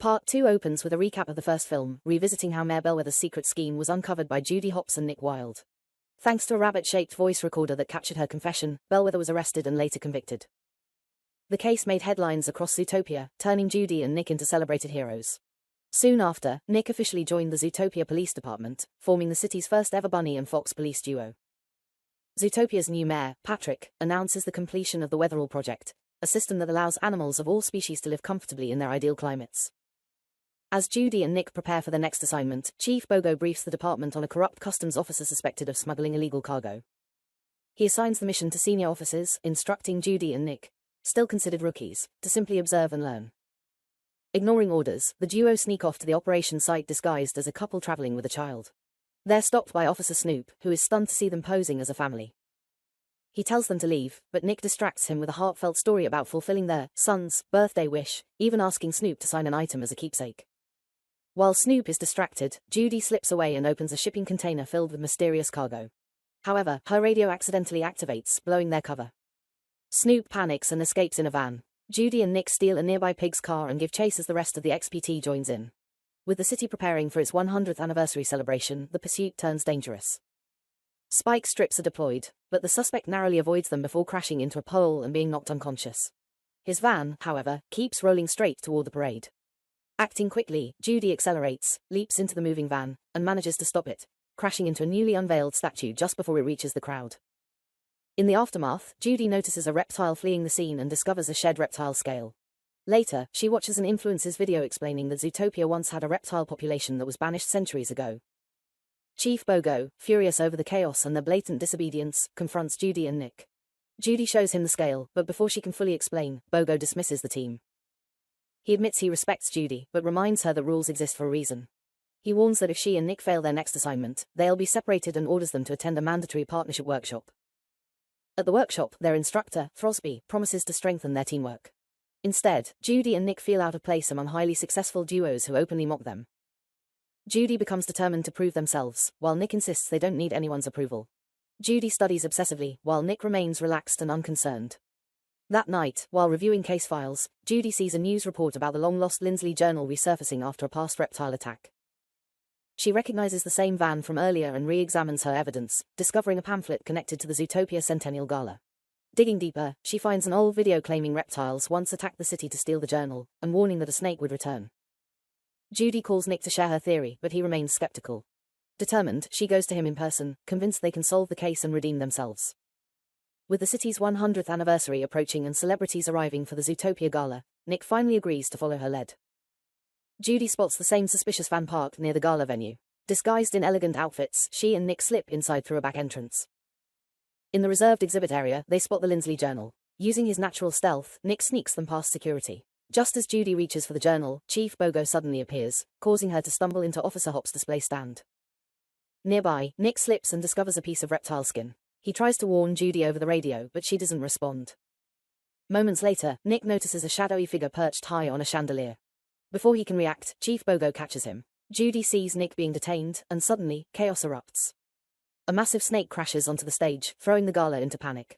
Part 2 opens with a recap of the first film, revisiting how Mayor Bellwether's secret scheme was uncovered by Judy Hopps and Nick Wilde. Thanks to a rabbit-shaped voice recorder that captured her confession, Bellwether was arrested and later convicted. The case made headlines across Zootopia, turning Judy and Nick into celebrated heroes. Soon after, Nick officially joined the Zootopia Police Department, forming the city's first ever bunny and fox police duo. Zootopia's new mayor, Patrick, announces the completion of the Weatherall project, a system that allows animals of all species to live comfortably in their ideal climates. As Judy and Nick prepare for their next assignment, Chief Bogo briefs the department on a corrupt customs officer suspected of smuggling illegal cargo. He assigns the mission to senior officers, instructing Judy and Nick, still considered rookies, to simply observe and learn. Ignoring orders, the duo sneak off to the operation site disguised as a couple traveling with a child. They're stopped by Officer Snoop, who is stunned to see them posing as a family. He tells them to leave, but Nick distracts him with a heartfelt story about fulfilling their son's birthday wish, even asking Snoop to sign an item as a keepsake. While Snoop is distracted, Judy slips away and opens a shipping container filled with mysterious cargo. However, her radio accidentally activates, blowing their cover. Snoop panics and escapes in a van. Judy and Nick steal a nearby pig's car and give chase as the rest of the XPT joins in. With the city preparing for its 100th anniversary celebration, the pursuit turns dangerous. Spike strips are deployed, but the suspect narrowly avoids them before crashing into a pole and being knocked unconscious. His van, however, keeps rolling straight toward the parade. Acting quickly, Judy accelerates, leaps into the moving van, and manages to stop it, crashing into a newly unveiled statue just before it reaches the crowd. In the aftermath, Judy notices a reptile fleeing the scene and discovers a shed reptile scale. Later, she watches an influencer's video explaining that Zootopia once had a reptile population that was banished centuries ago. Chief Bogo, furious over the chaos and their blatant disobedience, confronts Judy and Nick. Judy shows him the scale, but before she can fully explain, Bogo dismisses the team. He admits he respects Judy, but reminds her that rules exist for a reason. He warns that if she and Nick fail their next assignment, they'll be separated and orders them to attend a mandatory partnership workshop. At the workshop, their instructor, Throsby, promises to strengthen their teamwork. Instead, Judy and Nick feel out of place among highly successful duos who openly mock them. Judy becomes determined to prove themselves, while Nick insists they don't need anyone's approval. Judy studies obsessively, while Nick remains relaxed and unconcerned. That night, while reviewing case files, Judy sees a news report about the long-lost Lindsley Journal resurfacing after a past reptile attack. She recognizes the same van from earlier and re-examines her evidence, discovering a pamphlet connected to the Zootopia Centennial Gala. Digging deeper, she finds an old video claiming reptiles once attacked the city to steal the journal, and warning that a snake would return. Judy calls Nick to share her theory, but he remains skeptical. Determined, she goes to him in person, convinced they can solve the case and redeem themselves. With the city's 100th anniversary approaching and celebrities arriving for the Zootopia Gala, Nick finally agrees to follow her lead. Judy spots the same suspicious van parked near the gala venue. Disguised in elegant outfits, she and Nick slip inside through a back entrance. In the reserved exhibit area, they spot the Lindsley Journal. Using his natural stealth, Nick sneaks them past security. Just as Judy reaches for the journal, Chief Bogo suddenly appears, causing her to stumble into Officer Hopps' display stand. Nearby, Nick slips and discovers a piece of reptile skin. He tries to warn Judy over the radio, but she doesn't respond. Moments later, Nick notices a shadowy figure perched high on a chandelier. Before he can react, Chief Bogo catches him. Judy sees Nick being detained, and suddenly, chaos erupts. A massive snake crashes onto the stage, throwing the gala into panic.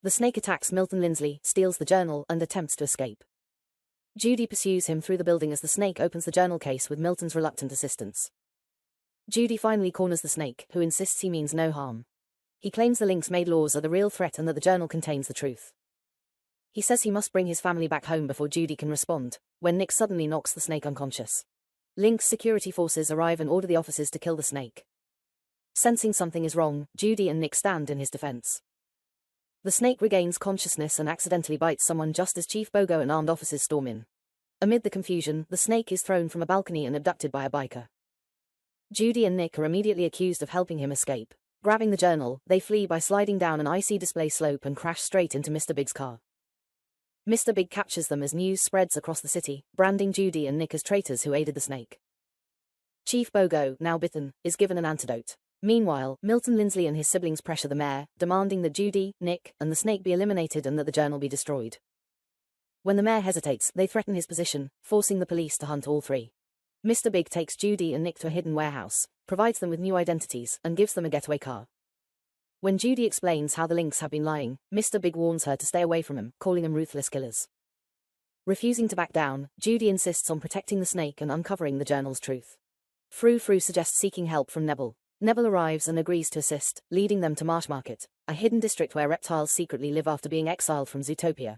The snake attacks Milton Lindsley, steals the journal, and attempts to escape. Judy pursues him through the building as the snake opens the journal case with Milton's reluctant assistance. Judy finally corners the snake, who insists he means no harm. He claims the Lynx made laws are the real threat and that the journal contains the truth. He says he must bring his family back home before Judy can respond, when Nick suddenly knocks the snake unconscious. Lynx security forces arrive and order the officers to kill the snake. Sensing something is wrong, Judy and Nick stand in his defense. The snake regains consciousness and accidentally bites someone just as Chief Bogo and armed officers storm in. Amid the confusion, the snake is thrown from a balcony and abducted by a biker. Judy and Nick are immediately accused of helping him escape. Grabbing the journal, they flee by sliding down an icy display slope and crash straight into Mr. Big's car. Mr. Big captures them as news spreads across the city, branding Judy and Nick as traitors who aided the snake. Chief Bogo, now bitten, is given an antidote. Meanwhile, Milton Lindsley and his siblings pressure the mayor, demanding that Judy, Nick, and the snake be eliminated and that the journal be destroyed. When the mayor hesitates, they threaten his position, forcing the police to hunt all three. Mr. Big takes Judy and Nick to a hidden warehouse, provides them with new identities, and gives them a getaway car. When Judy explains how the Lynx have been lying, Mr. Big warns her to stay away from him, calling them ruthless killers. Refusing to back down, Judy insists on protecting the snake and uncovering the journal's truth. Frou Frou suggests seeking help from Nebel. Nebel arrives and agrees to assist, leading them to Marsh Market, a hidden district where reptiles secretly live after being exiled from Zootopia.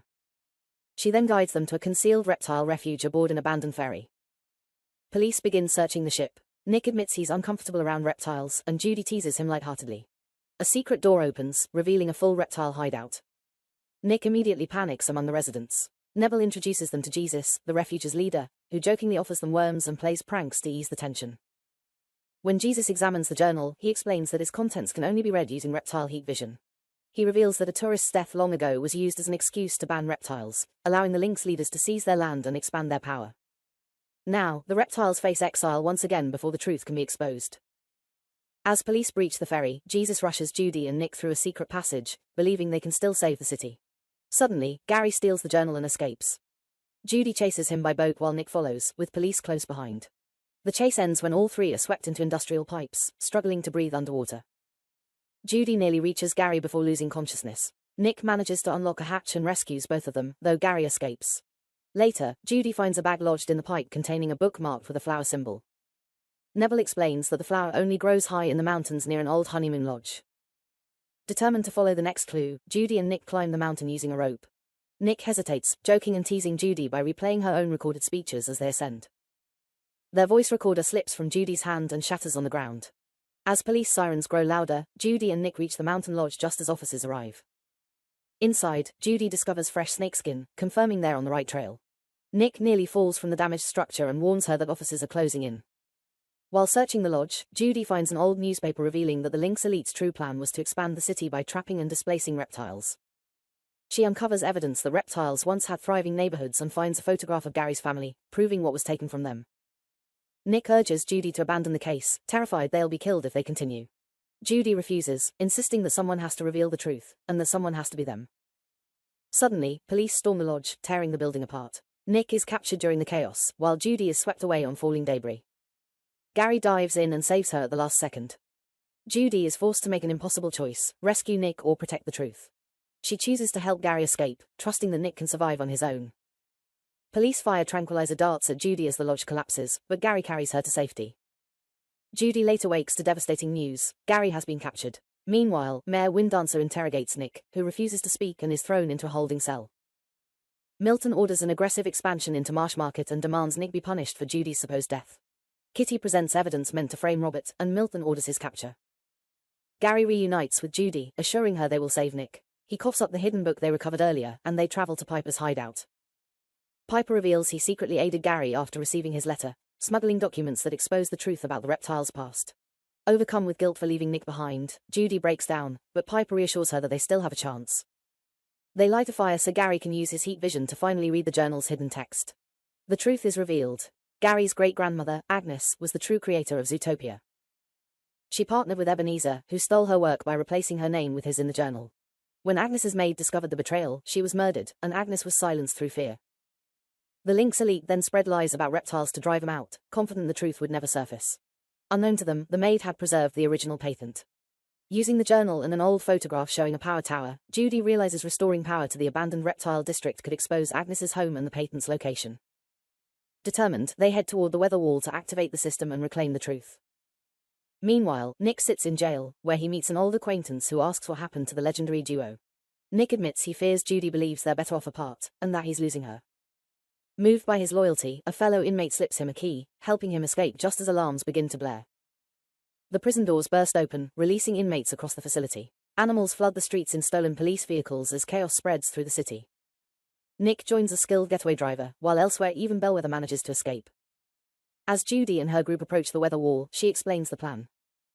She then guides them to a concealed reptile refuge aboard an abandoned ferry. Police begin searching the ship. Nick admits he's uncomfortable around reptiles, and Judy teases him lightheartedly. A secret door opens, revealing a full reptile hideout. Nick immediately panics among the residents. Nebel introduces them to Jesus, the refuge's leader, who jokingly offers them worms and plays pranks to ease the tension. When Jesus examines the journal, he explains that its contents can only be read using reptile heat vision. He reveals that a tourist's death long ago was used as an excuse to ban reptiles, allowing the Lynx leaders to seize their land and expand their power. Now, the reptiles face exile once again before the truth can be exposed. As police breach the ferry, Jesus rushes Judy and Nick through a secret passage, believing they can still save the city. Suddenly, Gary steals the journal and escapes. Judy chases him by boat while Nick follows, with police close behind. The chase ends when all three are swept into industrial pipes, struggling to breathe underwater. Judy nearly reaches Gary before losing consciousness. Nick manages to unlock a hatch and rescues both of them, though Gary escapes. Later, Judy finds a bag lodged in the pipe containing a book marked with a flower symbol. Nebel explains that the flower only grows high in the mountains near an old honeymoon lodge. Determined to follow the next clue, Judy and Nick climb the mountain using a rope. Nick hesitates, joking and teasing Judy by replaying her own recorded speeches as they ascend. Their voice recorder slips from Judy's hand and shatters on the ground. As police sirens grow louder, Judy and Nick reach the mountain lodge just as officers arrive. Inside, Judy discovers fresh snakeskin, confirming they're on the right trail. Nick nearly falls from the damaged structure and warns her that officers are closing in. While searching the lodge, Judy finds an old newspaper revealing that the Lynx elite's true plan was to expand the city by trapping and displacing reptiles. She uncovers evidence that reptiles once had thriving neighborhoods and finds a photograph of Gary's family, proving what was taken from them. Nick urges Judy to abandon the case, terrified they'll be killed if they continue. Judy refuses, insisting that someone has to reveal the truth, and that someone has to be them. Suddenly, police storm the lodge, tearing the building apart. Nick is captured during the chaos, while Judy is swept away on falling debris. Gary dives in and saves her at the last second. Judy is forced to make an impossible choice: rescue Nick or protect the truth. She chooses to help Gary escape, trusting that Nick can survive on his own. Police fire tranquilizer darts at Judy as the lodge collapses, but Gary carries her to safety. Judy later wakes to devastating news: Gary has been captured. Meanwhile, Mayor Winddancer interrogates Nick, who refuses to speak and is thrown into a holding cell. Milton orders an aggressive expansion into Marsh Market and demands Nick be punished for Judy's supposed death. Kitty presents evidence meant to frame Robert, and Milton orders his capture. Gary reunites with Judy, assuring her they will save Nick. He coughs up the hidden book they recovered earlier, and they travel to Piper's hideout. Piper reveals he secretly aided Gary after receiving his letter, smuggling documents that expose the truth about the reptile's past. Overcome with guilt for leaving Nick behind, Judy breaks down, but Piper reassures her that they still have a chance. They light a fire so Gary can use his heat vision to finally read the journal's hidden text. The truth is revealed. Gary's great-grandmother, Agnes, was the true creator of Zootopia. She partnered with Ebenezer, who stole her work by replacing her name with his in the journal. When Agnes's maid discovered the betrayal, she was murdered, and Agnes was silenced through fear. The Lynx elite then spread lies about reptiles to drive him out, confident the truth would never surface. Unknown to them, the maid had preserved the original patent. Using the journal and an old photograph showing a power tower, Judy realizes restoring power to the abandoned reptile district could expose Agnes's home and the patent's location. Determined, they head toward the weather wall to activate the system and reclaim the truth. Meanwhile, Nick sits in jail, where he meets an old acquaintance who asks what happened to the legendary duo. Nick admits he fears Judy believes they're better off apart, and that he's losing her. Moved by his loyalty, a fellow inmate slips him a key, helping him escape just as alarms begin to blare. The prison doors burst open, releasing inmates across the facility. Animals flood the streets in stolen police vehicles as chaos spreads through the city. Nick joins a skilled getaway driver, while elsewhere even Bellwether manages to escape. As Judy and her group approach the weather wall, she explains the plan.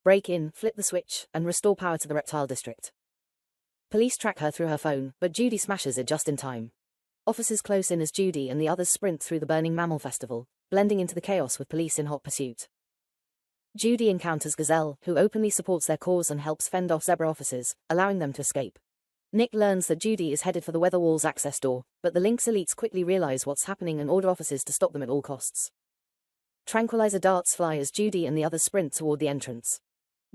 Break in, flip the switch, and restore power to the reptile district. Police track her through her phone, but Judy smashes it just in time. Officers close in as Judy and the others sprint through the burning mammal festival, blending into the chaos with police in hot pursuit. Judy encounters Gazelle, who openly supports their cause and helps fend off zebra officers, allowing them to escape. Nick learns that Judy is headed for the weather wall's access door, but the Lynx elites quickly realize what's happening and order officers to stop them at all costs. Tranquilizer darts fly as Judy and the others sprint toward the entrance.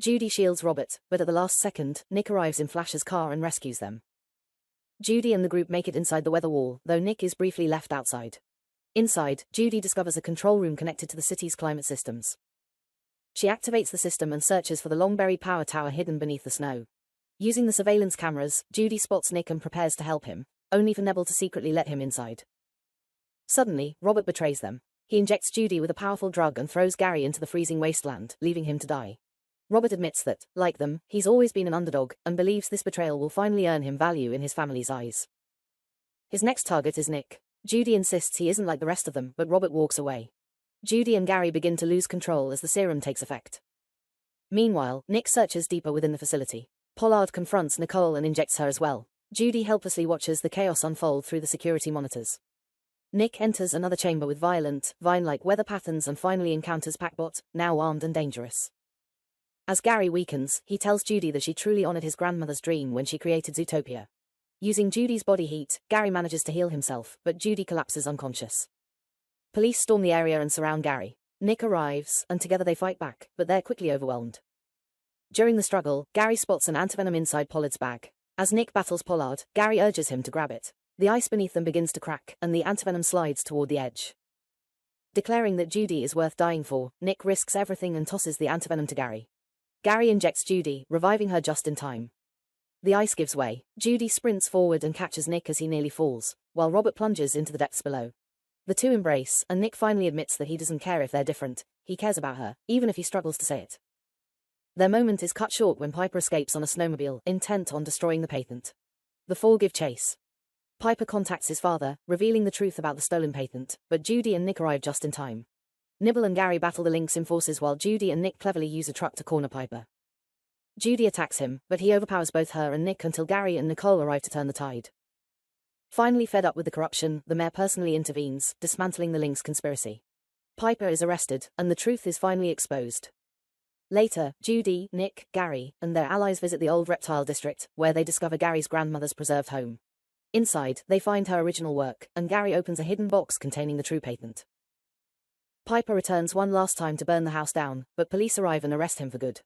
Judy shields Robert, but at the last second, Nick arrives in Flash's car and rescues them. Judy and the group make it inside the weather wall, though Nick is briefly left outside. Inside, Judy discovers a control room connected to the city's climate systems. She activates the system and searches for the long-buried power tower hidden beneath the snow. Using the surveillance cameras, Judy spots Nick and prepares to help him, only for Nebel to secretly let him inside. Suddenly, Robert betrays them. He injects Judy with a powerful drug and throws Gary into the freezing wasteland, leaving him to die. Robert admits that, like them, he's always been an underdog, and believes this betrayal will finally earn him value in his family's eyes. His next target is Nick. Judy insists he isn't like the rest of them, but Robert walks away. Judy and Gary begin to lose control as the serum takes effect. Meanwhile, Nick searches deeper within the facility. Pollard confronts Nicole and injects her as well. Judy helplessly watches the chaos unfold through the security monitors. Nick enters another chamber with violent, vine-like weather patterns and finally encounters Packbot, now armed and dangerous. As Gary weakens, he tells Judy that she truly honored his grandmother's dream when she created Zootopia. Using Judy's body heat, Gary manages to heal himself, but Judy collapses unconscious. Police storm the area and surround Gary. Nick arrives, and together they fight back, but they're quickly overwhelmed. During the struggle, Gary spots an antivenom inside Pollard's bag. As Nick battles Pollard, Gary urges him to grab it. The ice beneath them begins to crack, and the antivenom slides toward the edge. Declaring that Judy is worth dying for, Nick risks everything and tosses the antivenom to Gary. Gary injects Judy, reviving her just in time. The ice gives way. Judy sprints forward and catches Nick as he nearly falls, while Robert plunges into the depths below. The two embrace, and Nick finally admits that he doesn't care if they're different. He cares about her, even if he struggles to say it. Their moment is cut short when Piper escapes on a snowmobile, intent on destroying the patent. The four give chase. Piper contacts his father, revealing the truth about the stolen patent, but Judy and Nick arrive just in time. Nibble and Gary battle the Lynx in forces while Judy and Nick cleverly use a truck to corner Piper. Judy attacks him, but he overpowers both her and Nick until Gary and Nicole arrive to turn the tide. Finally fed up with the corruption, the mayor personally intervenes, dismantling the Lynx conspiracy. Piper is arrested, and the truth is finally exposed. Later, Judy, Nick, Gary, and their allies visit the old reptile district, where they discover Gary's grandmother's preserved home. Inside, they find her original work, and Gary opens a hidden box containing the true patent. Piper returns one last time to burn the house down, but police arrive and arrest him for good.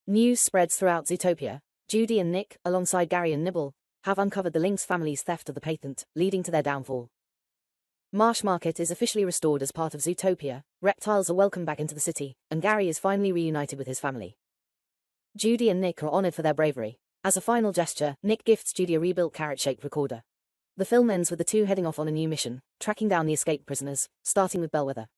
News spreads throughout Zootopia. Judy and Nick, alongside Gary and Nibble, have uncovered the Lynx family's theft of the patent, leading to their downfall. Marsh Market is officially restored as part of Zootopia, reptiles are welcomed back into the city, and Gary is finally reunited with his family. Judy and Nick are honored for their bravery. As a final gesture, Nick gifts Judy a rebuilt carrot-shaped recorder. The film ends with the two heading off on a new mission, tracking down the escaped prisoners, starting with Bellwether.